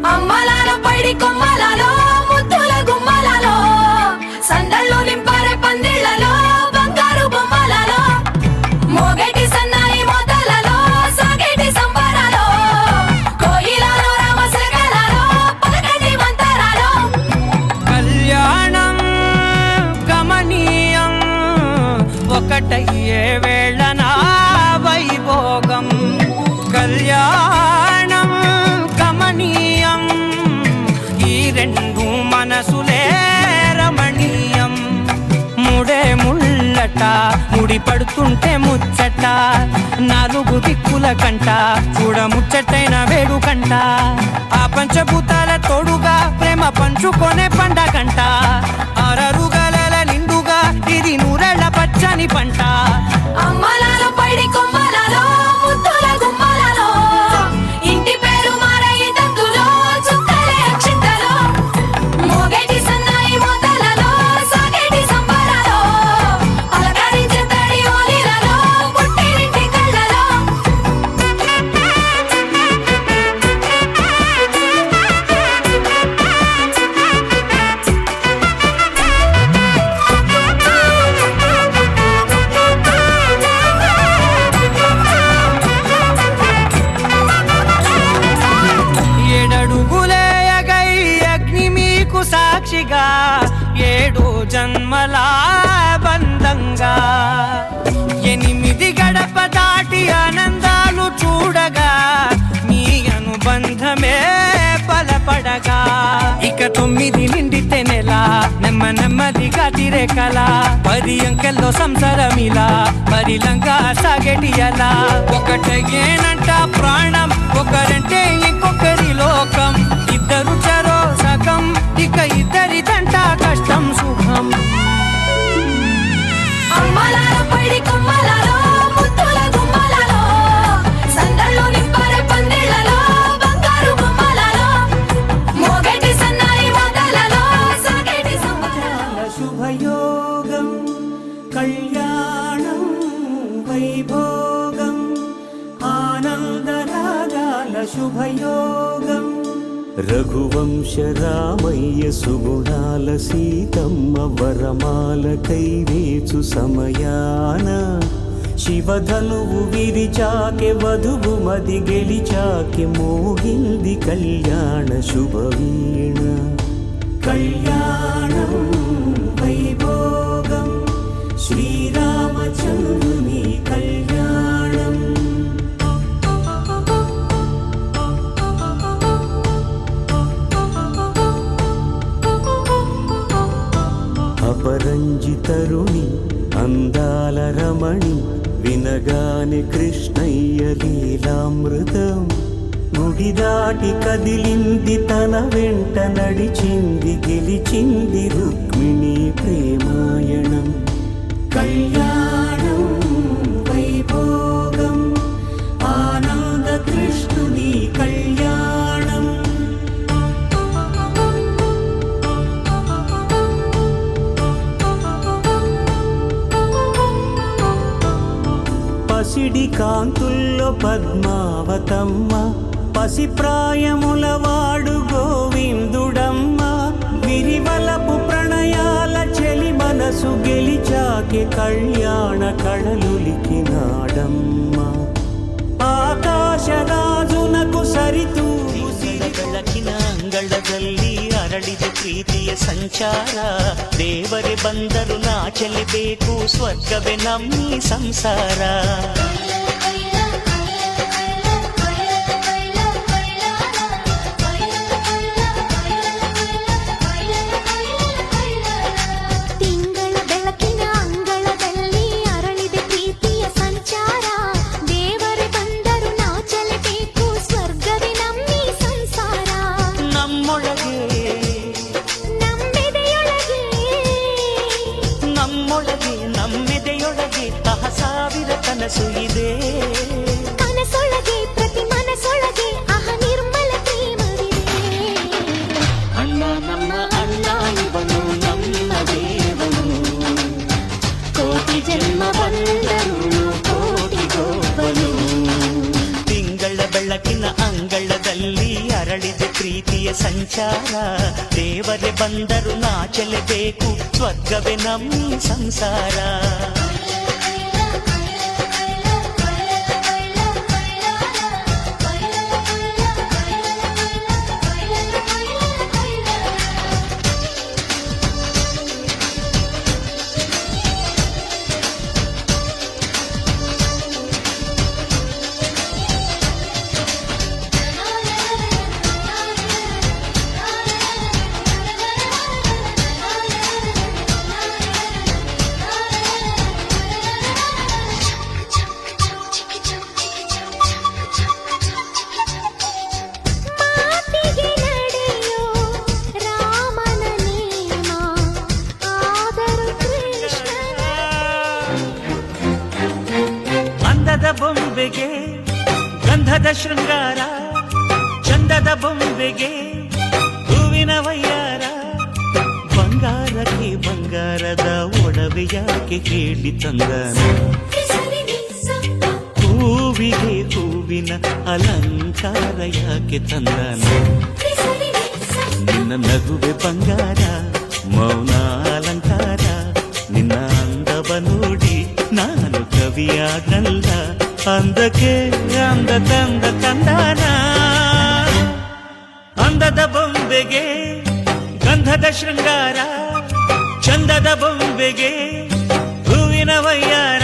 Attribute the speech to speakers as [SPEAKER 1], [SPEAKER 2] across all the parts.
[SPEAKER 1] అమ్మలాలో పైడి కొమ్మలాలో ముద్దుల గుమ్మలాలో సందళ్ళు నింపారే పందిళ్లలో బంగారు బొమ్మలలో మోగేటి సన్నాయి మోతలలో సాగేటి సంబరాలో కోయిలలో రామశకలలో పలకటి మంతరాలో
[SPEAKER 2] కళ్యాణం గమనీయం ఒకటయ్యే వేళనా వైభోగం కళ్యాణం గమనీయం ఈ రెండు మనసులే రమణీయం ముడే ముళ్ళట ముడి పడుతుంటే ముచ్చట నాలుగు దిక్కుల కంట చూడ ముచ్చటైన వేడుకంట ఆ పంచభూతాల తోడుగా ప్రేమ పంచుకొనే పండగంట అరరుగల నిండుగా ఇది నూరెళ్ళ పచ్చని పంట
[SPEAKER 1] అమ్మలాలో పైడి కొమ్మలాలో ముద్దుల గుమ్మలాలో ఇంటి పేరు మారయి తంతులో చుక్కలే అక్షింతలో మోగేటి సన్నాయి మోతలలో సాగేటి సంబరాలో అలకరించే తడి ఓలిలలో పుట్టినింటి కళ్ళలో
[SPEAKER 2] ఏడడుగులేయగై అగ్ని మీకు సాక్షిగా ఏడు జన్మల బంధంగా ఎనిమిది గడప దాటి ఆనందాలు చూడగా మీ అనుబంధమే బలపడగా ఇక 9 నిండితే నెల నెమ్మదిగా తిరే కల 10 అంకెల్లో సంసారమిలా పరిలంగా సాగేటి అలా ఒకటేనంట ప్రాణం ఒకరంటే ఇంకొకరి లోకం ఇద్దరు చరో సగం ఇక ఇద్దరిదంట కష్టం సుఖం
[SPEAKER 1] అమ్మలాలో పైడి కొమ్మలాలో ముద్దుల గుమ్మలాలో సందళ్ళు నింపారే పందిళ్లలో బంగారు బొమ్మలాలో మోగేటి సన్నాయి మోతలలో సాగేటి సంబరాలో
[SPEAKER 3] శుభయోగం కళ్యాణం వైభోగం ఆనందరాగాల శుభయోగం రఘువంశ రామయ్య సుగుణాల సీతమ్మ వరమాల కైవేచు సమయాన శివధనువు విరిచాకె వధువు మది గెలిచాకె మోగింది కళ్యాణ శుభవీణ కళ్యాణం వైభోగం శ్రీరామచంద్రుని కళ్యాణం అపరంజి తరుణి అందాల రమణి వినగానే కృష్ణయ్య లీలామృతం గుడి దాటి కదిలింది తన వెంట నడిచింది గెలిచింది రుక్మిణి ప్రేమాయణం కళ్యాణం వైభోగం ఆనంద కృష్ణుని కళ్యాణం పసిడి కాంతుల్లో పద్మావతమ్మ పసిప్రాయముల వాడు గోవిందుడమ్మ విరివలపు ప్రణయాల చెలి మనసు గెలిచాకే కళ్యాణ కళలులికినాడమ్మ ಆಕಾಶರಾಜುನಕು ಸರಿತು ಬೆಳಕಿನ ಅಂಗಳದಲ್ಲಿ ಅರಳಿದ ಪ್ರೀತಿಯ ಸಂಚಾರ ದೇವರೇ ಬಂದರು ನಾಚಲಿಬೇಕು ಸ್ವರ್ಗವೇ ನಮ್ಮಿ ಸಂಸಾರ ನಮ್ಮೆದೆಯೊಳಗೆ ಸಾವಿರ ಕನಸು ಇದೆ
[SPEAKER 1] ಕನಸೊಳಗೆ ಪ್ರತಿ ಮನಸೊಳಗೆ ಅಹ ನಿರ್ಮಲ ಪ್ರೇಮವಿದೆ
[SPEAKER 3] ಅಣ್ಣ ನಮ್ಮ ಅಣ್ಣ ಇವನು ನಮ್ಮ ದೇವನು ಕೋಟಿ ಜನ್ಮ ಬಂದರು ಕೋಟಿ ಗೋಪನು
[SPEAKER 2] ತಿಂಗಳ ಬೆಳಕಿನ ಅಂಗಳದಲ್ಲಿ ಅರಳಿ
[SPEAKER 3] ಹರಡಿದೆ ಪ್ರೀತಿಯ ಸಂಚಾರ. ದೇವರೇ ಬಂದರು ನಾಚಲೇಬೇಕು, ಸ್ವರ್ಗವೇ ನಮ್ಮ ಸಂಸಾರ.
[SPEAKER 1] ಮಾತಿಗೆ ನಡೆಯೋ ರಾಮನ ನೇಮ, ಆದರೂ ಕೃಷ್ಣನ
[SPEAKER 3] ಅಂದದ ಬೊಂಬೆಗೆ ಗಂಧದ ಶೃಂಗಾರ, ಚಂದದ ಬೊಂಬೆಗೆ ಹೂವಿನ ವಯ್ಯಾರ. ಬಂಗಾರಕ್ಕೆ ಬಂಗಾರದ ಒಡವೆ ಯಾಕೆ ಕೇಳಿ ತಂದನ, ಹೂವಿಗೆ ಹೂವಿನ ಅಲಂಕಾರ ಯಾಕೆ ತಂದನ. ನಿನ್ನ ನಗುವೆ ಬಂಗಾರ, ಮೌನ ಅಲಂಕಾರ. ನಿನ್ನ ಅಂದವ ನೋಡಿ ನಾನು ಕವಿಯಾಗಲ್ಲ, ಅಂದಕ್ಕೆ ಅಂದ ತಂದ ತಂದಾನ. ಅಂದದ ಬೊಂಬೆಗೆ ಗಂಧದ ಶೃಂಗಾರ, ಚಂದದ ಬೊಂಬೆಗೆ ಹೂವಿನ ವಯ್ಯಾರ.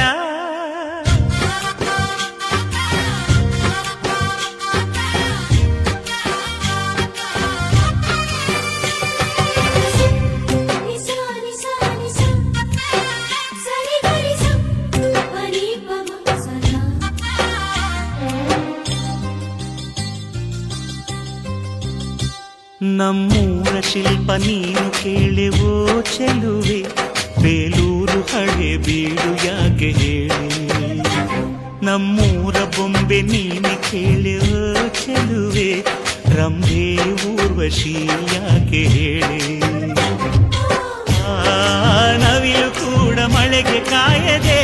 [SPEAKER 3] ನಮ್ಮೂರ ಶಿಲ್ಪ ನೀನು ಕೇಳೆವೋ ಚೆಲುವೆ, ಬೇಲೂರು ಹಳೆ ಬೀಡು ಯಾಕೆ ಹೇಳಿ. ನಮ್ಮೂರ ಬೊಂಬೆ ನೀನು ಕೇಳೆವೋ ಚೆಲುವೆ, ರಂಭೆ ಊರ್ವಶಿ ಯಾಕೆ ಹೇಳಿ. ನವಿಲು ಕೂಡ ಮಳೆಗೆ ಕಾಯದೆ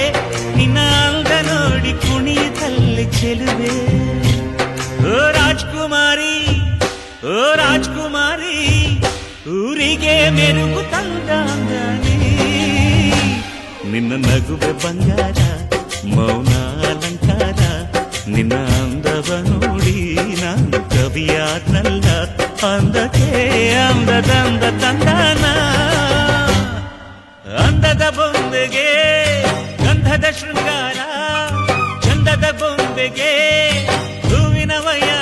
[SPEAKER 3] ನಿನ್ನ ಅಂದ ನೋಡಿ ಕುಣಿತಲ್ಲಿ ಚೆಲುವೆ. ಓ ರಾಜ್ಕುಮಾರಿ, ಓ ರಾಜ್ಕುಮಾರಿ, ಊರಿಗೆ ಮೆರುಗು ತಂದಾನಿ. ನಿನ್ನ ನಗುವೆ ಬಂಗಾರ, ಮೌನ ಅಲಂಕಾರ. ನಿನ್ನ ಅಂದವ ನೋಡಿ ನಾನು ಕವಿಯಾದ್ನಲ್ಲ, ಅಂದಕ್ಕೆ ಅಂದದಂದ ತಂದಾನ. ಅಂದದ ಬೊಂಬೆಗೆ ಗಂಧದ ಶೃಂಗಾರ, ಚಂದದ ಬೊಂಬೆಗೆ ಹೂವಿನ ವಯ್ಯಾರ.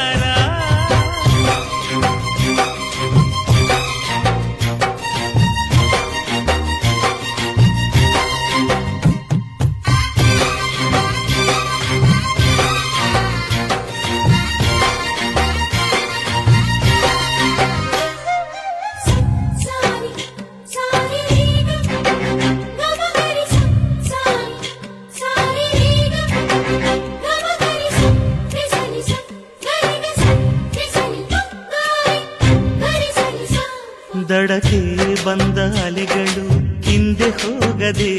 [SPEAKER 3] ದಡಕ್ಕೆ ಬಂದ ಅಲೆಗಳು ಹಿಂದೆ ಹೋಗದೆ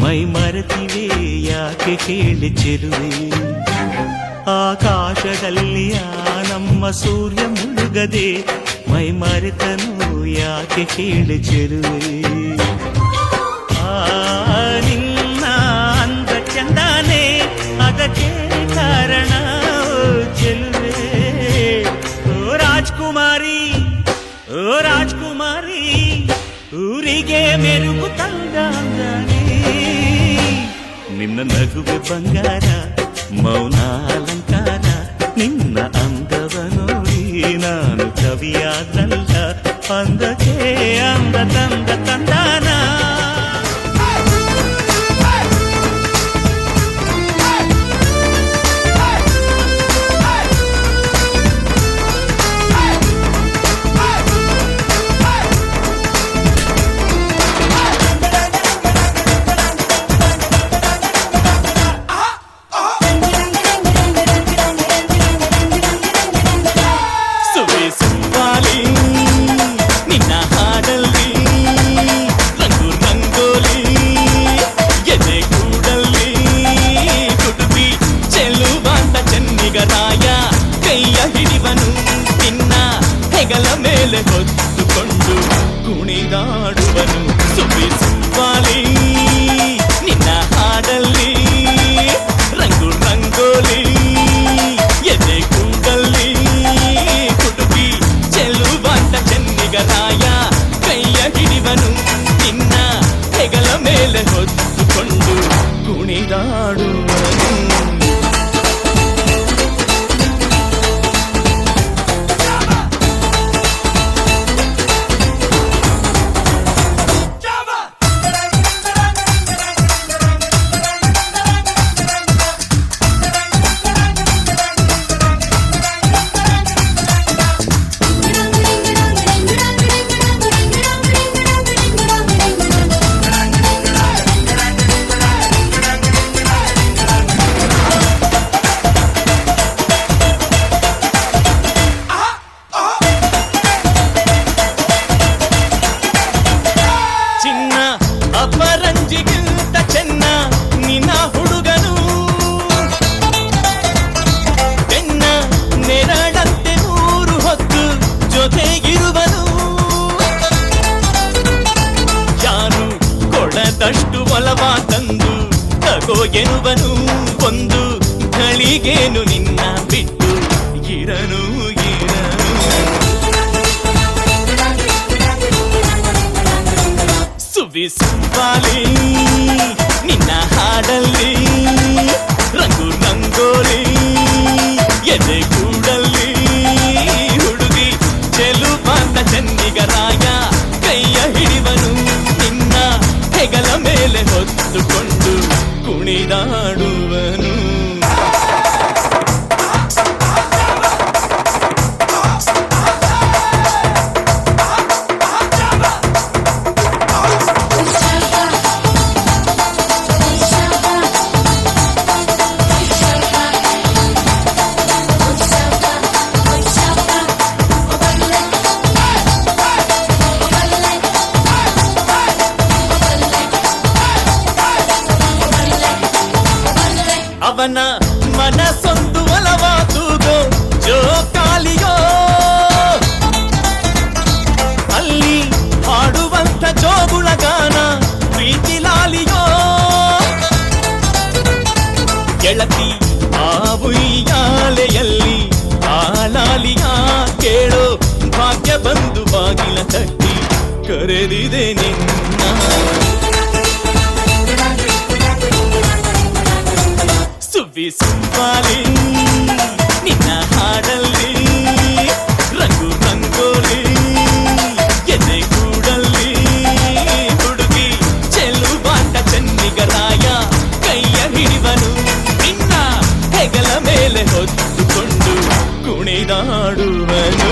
[SPEAKER 3] ಮೈ ಮರೆತಿವೆ ಯಾಕೆ ಕೇಳಿ ಚೆಲುವೆ. ಆಕಾಶದಲ್ಲಿ ಆ ನಮ್ಮ ಸೂರ್ಯ ಮುಳುಗದೆ ಮೈ ಮರೆತನು ಯಾಕೆ ಕೇಳಿ ಚೆಲುವೆ. ನಿನ್ನ ಅಂದ ಚಂದಾನೆ ಅದಕ್ಕೆ ಕಾರಣ ಚೆಲುವೆ. ಓ ರಾಜ್ಕುಮಾರಿ, ಓ ರಾಜ್ಕುಮಾರಿ, ಊರಿಗೆ ಮೆರುಗು ತಂದಾನೆ. ನಿನ್ನ ನಗುವೆ ಬಂಗಾರ, ಮೌನ ಅಲಂಕಾರ. ನಿನ್ನ ಅಂದವ ನೋಡಿ ನಾನು ಕವಿಯಾದಲ್ಲ, ಅಂದಕ್ಕೆ ಅಂದ ತಂದ ತಂದಾನ.
[SPEAKER 4] ನಿನ್ನ ಹಾಡಲ್ಲಿ ರಂಗು ರಂಗು
[SPEAKER 3] ಹೆಗಲ ಮೇಲೆ ಹೊತ್ತುಕೊಂಡು ಕುಣಿದಾಡುವನು ಸುಬ್ಬಾಲಿ ನಿನ್ನ ಹಾಡಲ್ಲಿ ರಂಗು ರಂಗೋಲಿ ಎದೆ ಕೂಡಲ್ಲಿ ಕುಟುಕಿ ಚೆಲ್ಲುವಂತ ಚೆನ್ನಿಗರಾಯ ಕೈಯ ಹಿಡಿವನು ನಿನ್ನ ಹೆಗಲ ಮೇಲೆ ಹೊತ್ತುಕೊಂಡು ಕುಣಿದಾಡುವನು ಅಪರಂಜಿಗಿಂತ ಚೆನ್ನ ನಿನ್ನ ಹುಡುಗನು ಬೆನ್ನ ನೆರಳಂತೆ ಮೂರು ಹೊತ್ತು ಜೊತೆಗಿರುವನು ಯಾರು ಕೊಡದಷ್ಟು ಒಲವ ತಂದು ತಗೋ ಎನ್ನುವನು ಒಂದು ಘಳಿಗೇನು ನಿನ್ನ ಬಿಟ್ಟು ಇರನು ಸುಬ್ಬಾಲಿ ನಿನ್ನ ಹಾಡಲ್ಲಿ ರಂಗು ರಂಗೋಲಿ ಎದೆ ಕೂಡಲ್ಲಿ ಹುಡುಗಿ ಚೆಲುವಾಂತ ಚೆನ್ನಿಗರಾಯ ಕೈಯ ಹಿಡಿವನು ನಿನ್ನ ಹೆಗಲ ಮೇಲೆ ಹೊತ್ತುಕೊಂಡು ಕುಣಿದಾಡುವನು ಅವನ ಮನಸ್ಸೊಂದು ಒಲವಾದುದೋ ಜೋಕಾಲಿಯೋ ಅಲ್ಲಿ ಹಾಡುವಂತ ಜೋಗುಳಗಾನ ಪ್ರೀತಿ ಲಾಲಿಯೋ ಗೆಳತಿ ಆ ಉಯ್ಯಾಲೆಯಲ್ಲಿ ಆ ಲಾಲಿಯ ಕೇಳೋ ಭಾಗ್ಯ ಬಂದು ಬಾಗಿಲ ತಟ್ಟಿ ಕರೆದಿದೆ ನಿನ್ನ ಸುಬ್ಬಾಲಿ ನಿನ್ನ ಹಾಡಲ್ಲಿ ರಂಗು ರಂಗೋಲಿ ಎದೆ ಕೂಡಲ್ಲಿ ಹುಡುಗಿ ಚೆಲ್ಲುವಾಂತ ಚೆನ್ನಿಗರಾಯ ಕೈಯ ಹಿಡಿವನು ನಿನ್ನ ಹೆಗಲ ಮೇಲೆ ಹೊತ್ತುಕೊಂಡು ಕುಣಿದಾಡುವನು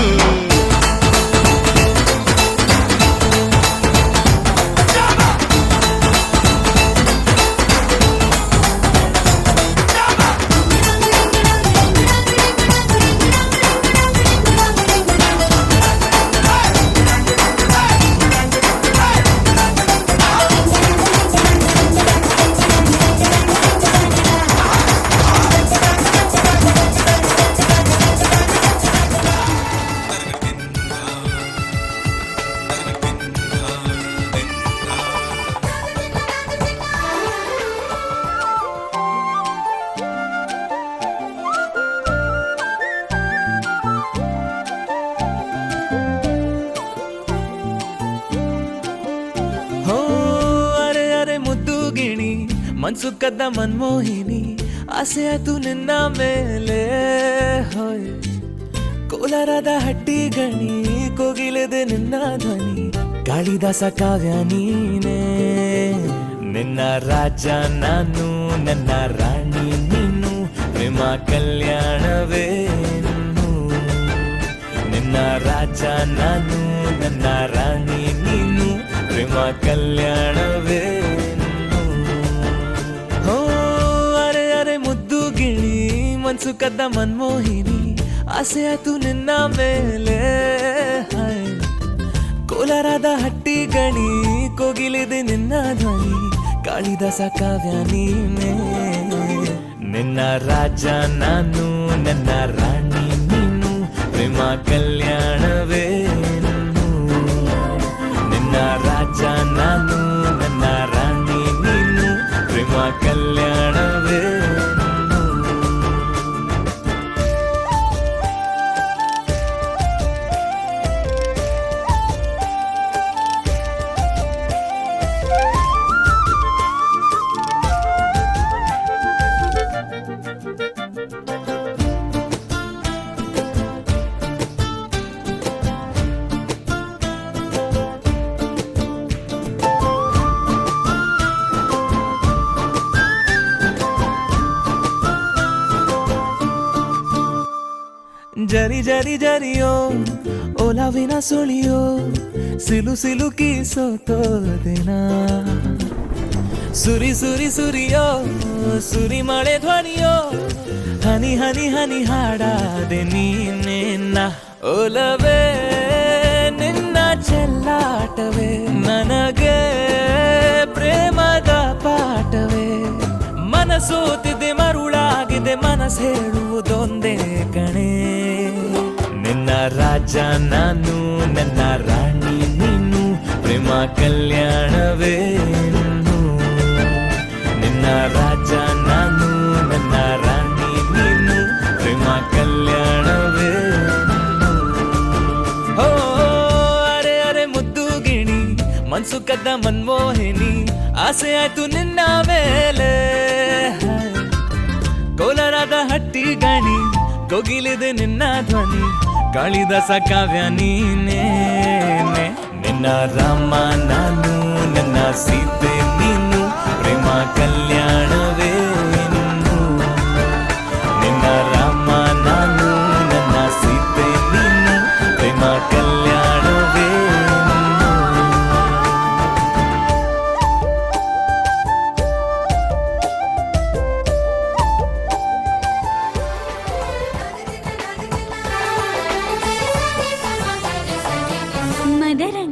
[SPEAKER 3] ಮನ್ಸು ಕದ್ದ ಮನ್ಮೋಹಿನಿ ಆಸೆ ಆತು ನಿನ್ನ ಮೇಲೆ ಹೋಯ್ ಕೋಲಾರದ ಹಟ್ಟಿ ಗಣಿ ಕೋಗಿಲೆದೆ ನಿನ್ನ ಧ್ವನಿ ಕಾಳಿದಾಸ ಕಾವ್ಯ ನೀನೇ ನಿನ್ನ ರಾಜ ನಾನು ನನ್ನ ರಾಣಿ ನೀನು ಪ್ರೇಮ ಕಲ್ಯಾಣವೇನು ನಿನ್ನ ರಾಜ ನಾನು ನನ್ನ ರಾಣಿ ನೀನು ಪ್ರೇಮ ಕಲ್ಯಾಣವೇನು ಮನ್ಸು ಕದ್ದ ಮನ್ಮೋಹಿನಿ ಆಸೆ ಆತು ನಿನ್ನ ಮೇಲೆ ಕೋಲಾರದ ಹಟ್ಟಿ ಗಣಿ ಕೋಗಿಲಿದೆ ನಿನ್ನ ಧ್ವನಿ ಕಾಳಿದಾಸ ಕಾವ್ಯ ನೀನೇ ನಿನ್ನ ರಾಜ ನಾನು ನನ್ನ ರಾಣಿ ನೀನು ಪ್ರೇಮ ಕಲ್ಯಾಣವೇ ಜರಿ ಜರಿ ಜರಿಯೋ ಒಲವಿನ ಸುಳಿಯೋ ಸಿಲು ಸಿಲುಕಿ ಸೋತೋದೆನ ಸುರಿ ಸುರಿ ಸುರಿಯೋ ಸುರಿ ಮಳೆ ಧ್ವನಿಯೋ ಹನಿ ಹನಿ ಹನಿ ಹಾಡಾದೆ ನೀನೇನ ಒಲವೇ ನಿನ್ನ ಚೆಲ್ಲಾಟವೇ ನನಗೆ ಪ್ರೇಮದ ಪಾಠವೇ ಮನಸೋತಿದೆ ಮರುಳಾಗಿದೆ ಮನಸ್ಸು ಹೇಳುವುದೊಂದೇ ಕಣೆ ನಿನ್ನ ರಾಜ ನಾನು ನನ್ನ ರಾಣಿ ನೀನು ಪ್ರೇಮ ಕಲ್ಯಾಣವೇ ಇನ್ನು. ನಿನ್ನ ರಾಜ ನಾನು ನನ್ನ ರಾಣಿ ನೀನು ಪ್ರೇಮ ಕಲ್ಯಾಣವೇ ಇನ್ನು. ಹೋ ಅರೆ ಅರೆ ಮುದ್ದು ಗಿಣಿ ಮನ್ಸು ಕದ್ದ ಮನ್ಮೋಹಿನಿ ಆಸೆ ಆಯ್ತು ನಿನ್ನ ಮೇಲೆ ಕೋಲಾರದ ಹಟ್ಟಿ ಗಣಿ ಕೋಗಿಲಿದೆ ನಿನ್ನ ಧ್ವನಿ ಕಾಳಿದಾಸ ಕಾವ್ಯ ನೀನೇನೆ ನಿನ್ನ ರಾಮ ನಾನು ನನ್ನ ಸೀತೆ ನೀನು ಪ್ರೇಮ ಕಲ್ಯಾಣವೇ ಇನ್ನು. ನಿನ್ನ ರಾಮ ನಾನು ನನ್ನ ಸೀತೆ ನೀನು ಪ್ರೇಮ ಕಲ್ಯಾಣವೇ ಇನ್ನು.
[SPEAKER 1] ಮದರಂಗ